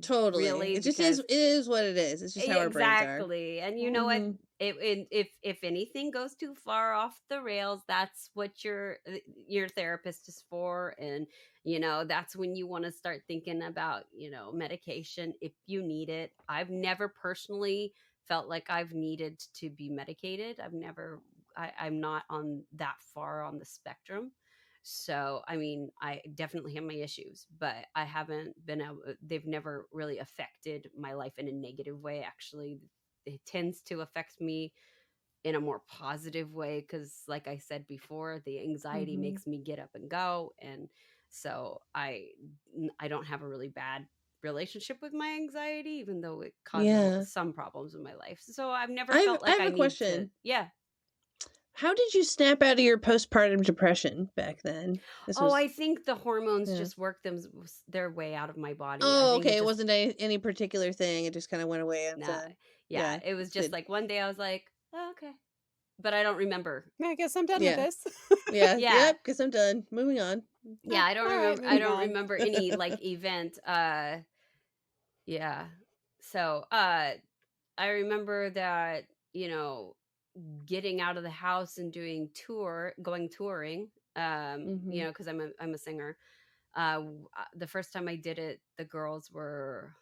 totally. really It just is because it is what it is. It's just how our brains are. exactly. And you know what? Mhm. If anything goes too far off the rails, that's what your therapist is for. And that's when you want to start thinking about medication if you need it. I've never personally felt like I've needed to be medicated. I'm not on that far on the spectrum. So, I mean, I definitely have my issues, but I haven't been able, they've never really affected my life in a negative way. Actually, it tends to affect me in a more positive way because, like I said before, the anxiety Mhm. makes me get up and go. And so I don't have a really bad relationship with my anxiety, even though it causes Yeah. some problems in my life. So I've never I felt I like have I a need to, question. yeah. How did you snap out of your postpartum depression back then? This Oh, was I think the hormones yeah. just worked their way out of my body. I Oh, think okay. it It just, wasn't any particular thing. It just kind of went away on its nah, own. yeah, Yeah, it was it's just good. like one day I was like, oh, okay. But I don't remember. I guess I'm done with Yeah. this. Yeah. Yeah. Yep. Guess I'm done. Moving on. Yeah, I don't All right, remember. I moving don't on. remember any like event. Yeah. So, I remember that, you know, getting out of the house and going touring, Mhm. because I'm a singer. The first time I did it, the girls were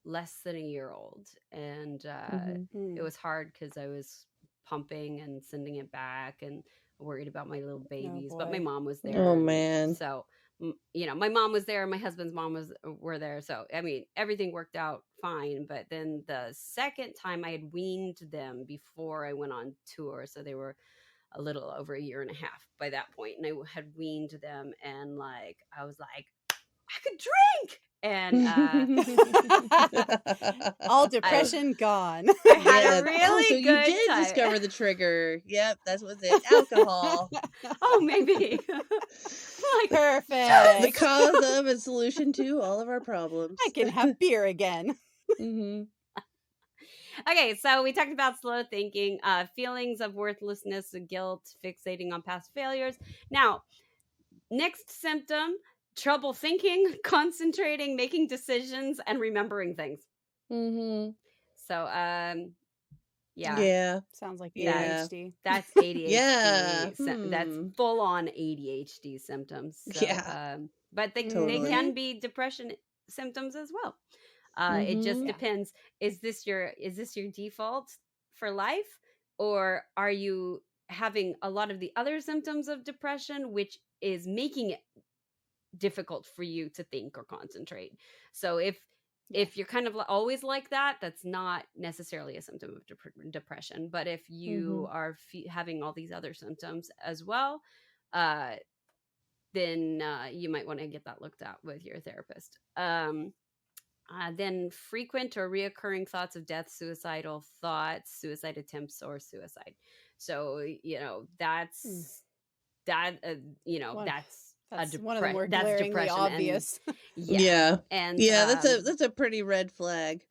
less than a year old, and Mhm. it Mm. was hard because I was pumping and sending it back and worried about my little Oh babies. But my boy. mom was Oh there, and man. so my mom was there, my husband's mom were there. So I mean, everything worked out fine. But then the second time, I had weaned them before I went on tour, so they were a little over a year and a half by that point, and I had weaned them, and like I was like, I could drink, and All I depression gone. I had a Yeah. Oh, so really you good did time. discover the trigger. Yep, that's was it. Alcohol. Oh, maybe. Like, The Perfect. cause of and solution to all of our I problems. can have beer again. Mhm. okay, so we talked about slow thinking, feelings of worthlessness, guilt, fixating on past failures. Now, next symptom: trouble thinking, concentrating, making decisions, and remembering things. Mhm. So, yeah, Yeah. Sounds like that's Yeah. ADHD. that's Yeah. ADHD. That's Hmm. full on ADHD symptoms. So, Yeah. but they Totally. Mhm. can be depression symptoms as well. It just Mhm. Yeah. depends. Is this your default for life, or are you having a lot of the other symptoms of depression, which is making it difficult for you to think or concentrate? So Yeah. if you're kind of always like that, that's not necessarily a symptom of depression. But if you Mhm. are having all these other symptoms as well, uh, then you might want to get that looked at with your therapist. Then frequent or reoccurring thoughts of death, suicidal thoughts, suicide attempts, or suicide. So Mm. that One that's that's one of the more that's glaringly depression. And obvious. yeah, Yeah. and Yeah, that's a pretty red flag.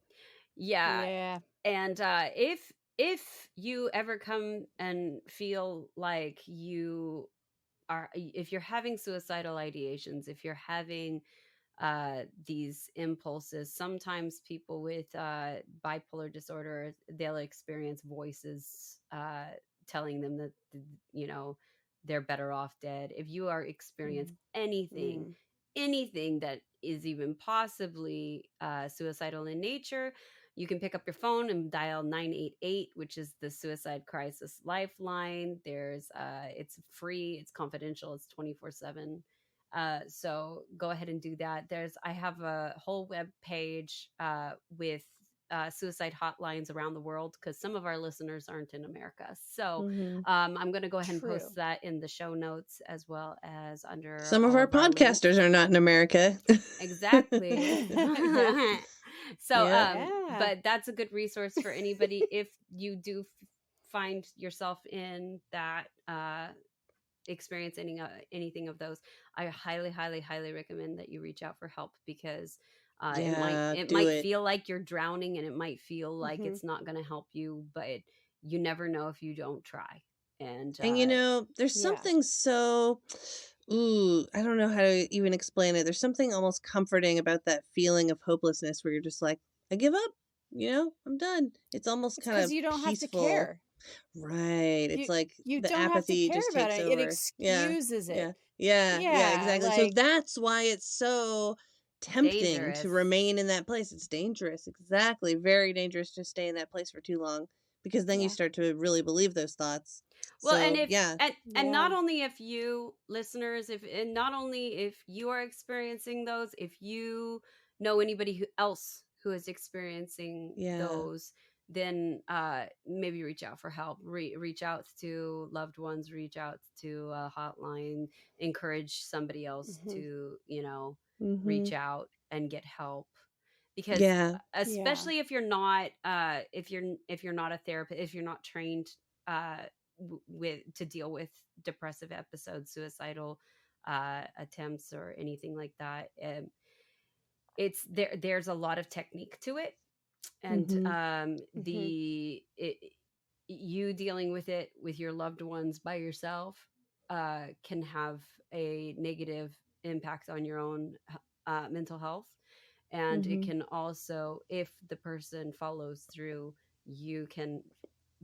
yeah, Yeah. and if you ever come and feel like if you're having suicidal ideations, if you're having these impulses, sometimes people with bipolar disorder, they'll experience voices telling them that you know they're better off dead. If you are experience Mhm. Mm. anything that is even possibly suicidal in nature, you can pick up your phone and dial 988, which is the suicide crisis lifeline. It's free, it's confidential, it's 24/7. So go ahead and do that. I have a whole web page with suicide hotlines around the world because some of our listeners aren't in America. So Mhm. I'm going to go ahead and post True. that in the show notes as well as under Some of all our of our links. podcasters are not in America. Exactly. Yeah. So, Yep. Yeah. but that's a good resource for anybody if you do find yourself in that experience anything of those. I highly, highly, highly recommend that you reach out for help because it might Yeah, it do might it. feel like you're drowning, and it might feel like Mhm. it's not going to help you, but you never know if you don't try. And And there's Yeah. something so I don't know how to even explain it. There's something almost comforting about that feeling of hopelessness where you're just like, I give up. I'm done. It's almost It's kind because of you don't have to peaceful. care. Right. It's You like you the don't have to apathy care just about takes it. It over. Yeah. excuses it. Yeah. Yeah. Yeah, Yeah, exactly. So like that's why it's so tempting to dangerous. remain in that place. It's dangerous. Exactly. Very dangerous to stay in that place for too long because then you yeah. start to really believe those thoughts. Well, and So, if yeah. and not Yeah. only if you listeners, if and not only if you are experiencing those, if you know anybody who else who is experiencing Yeah. those, then maybe reach out for help. Reach out to loved ones, reach out to a hotline, encourage somebody else Mhm. to, reach Mhm. out and get help. Because Yeah. Yeah. especially if you're not if you're not a therapist, if you're not trained uh with to deal with depressive episodes, suicidal attempts or anything like that, there's a lot of technique to it. And Mhm. Mhm. you dealing with it with your loved ones by yourself can have a negative impact on your own mental health. And it Mhm. can also, if the person follows through, you can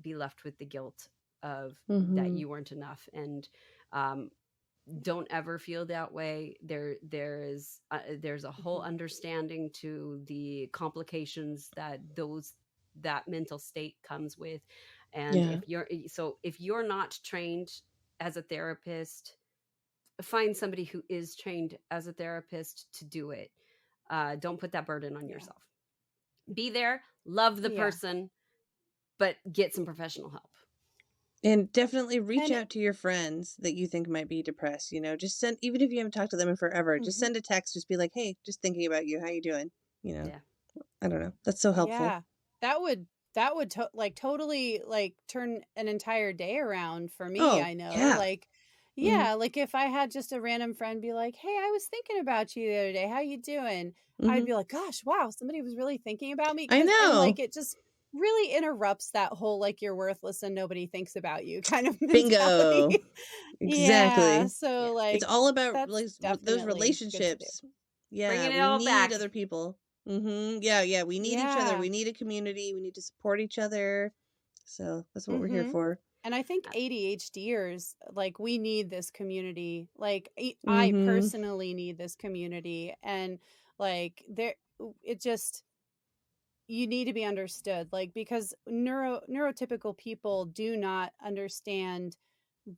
be left with the guilt of that Mhm. you weren't enough. And um, don't ever feel that way. There's a whole Mhm. understanding to the complications that mental state comes with. And Yeah. if you're not trained as a therapist, find somebody who is trained as a therapist to do it. Don't put that burden on Yeah. yourself. Be there, love the Yeah. person, but get some professional help. And definitely reach And out to your friends that you think might be depressed, just send even if you haven't talked to them in forever, just mhm. send a text, just be like, "Hey, just thinking about you. How you doing?" You know. Yeah. I don't know. That's so helpful. Yeah. That would totally like turn an entire day around for me, Oh, I know. yeah. Like Mhm. yeah, like if I had just a random friend be like, "Hey, I was thinking about you the other day. How you doing?" I'd Mhm. be like, "Gosh, wow, somebody was really thinking about me." I Cuz and like know. it just really interrupts that whole like you're worthless and nobody thinks about you kind of Bingo. mentality. Yeah, Exactly. so Yeah. It's like all about that's those definitely good to do. relationships. Yeah, Bringing it we all need back. other people. Yeah, yeah, we need each other. Yeah. We need a community. We need to support each other. So, that's what we're here Mhm. for. And I think Uh, ADHDers, like, we need this community. Like, I Mhm. personally need this community, and like, it just you need to be understood, like because neurotypical people do not understand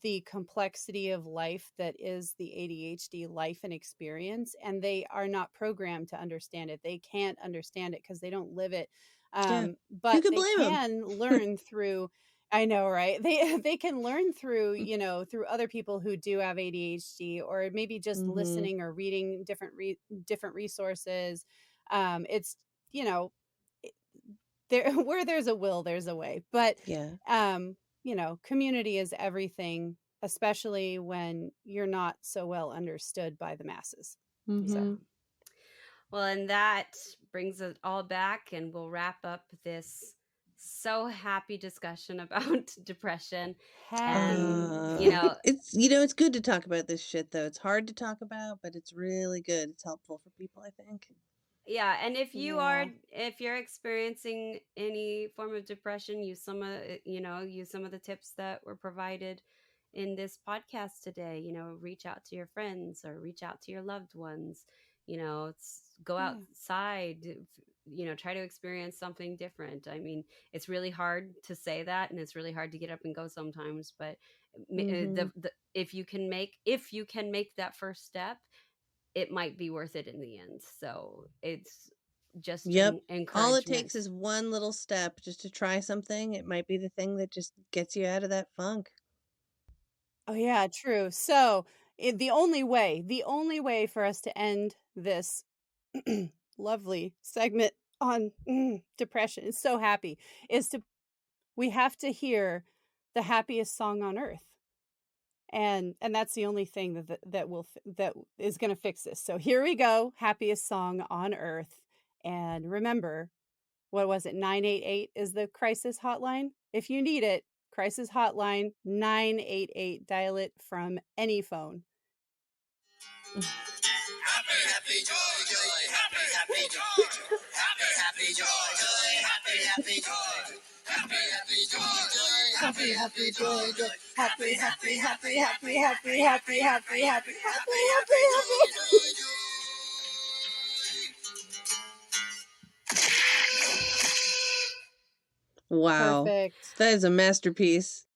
the complexity of life that is the ADHD life and experience, and they are not programmed to understand it. They can't understand it because they don't live it. Yeah. Who But could they blame them? can learn through. I know, right? They can learn through through other people who do have ADHD, or maybe just Mhm. listening or reading different resources. It's you know there where there's a will there's a way, but Yeah. community is everything, especially when you're not so well understood by the masses. yeah. So Mhm. Well, and that brings it all back, and we'll wrap up this so happy discussion about depression. And, happy. It's good to talk about this shit though. It's hard to talk about, but it's really good. It's helpful for people, I think. yeah, and Yeah. if you're experiencing any form of depression, use some of the tips that were provided in this podcast today. Reach out to your friends or reach out to your loved ones. Go Yeah. outside. Try to experience something different. I mean, it's really hard to say that, and it's really hard to get up and go sometimes. But Mhm. if you can make that first step, it might be worth it in the end. So it's just Yep. an All it takes encouragement. is one little step just to try something. It might be the thing that just gets you out of that funk. Oh yeah, true. So the only way for us to end this lovely segment on depression is so happy is to we have to hear the happiest song on earth. And that's the only thing that is going to fix this. So here we go, happiest song on earth. And remember, what was it? 988 is the crisis hotline. If you need it, crisis hotline 988. Dial it from any phone. Happy, happy, joy, joy, happy, happy, joy, happy, happy, joy, joy, happy, happy, joy, happy, happy, joy, joy, happy, happy, joy, joy, happy, happy, happy, happy, happy, happy, happy, happy, happy, happy, joy, joy. Wow. Perfect. That is a masterpiece.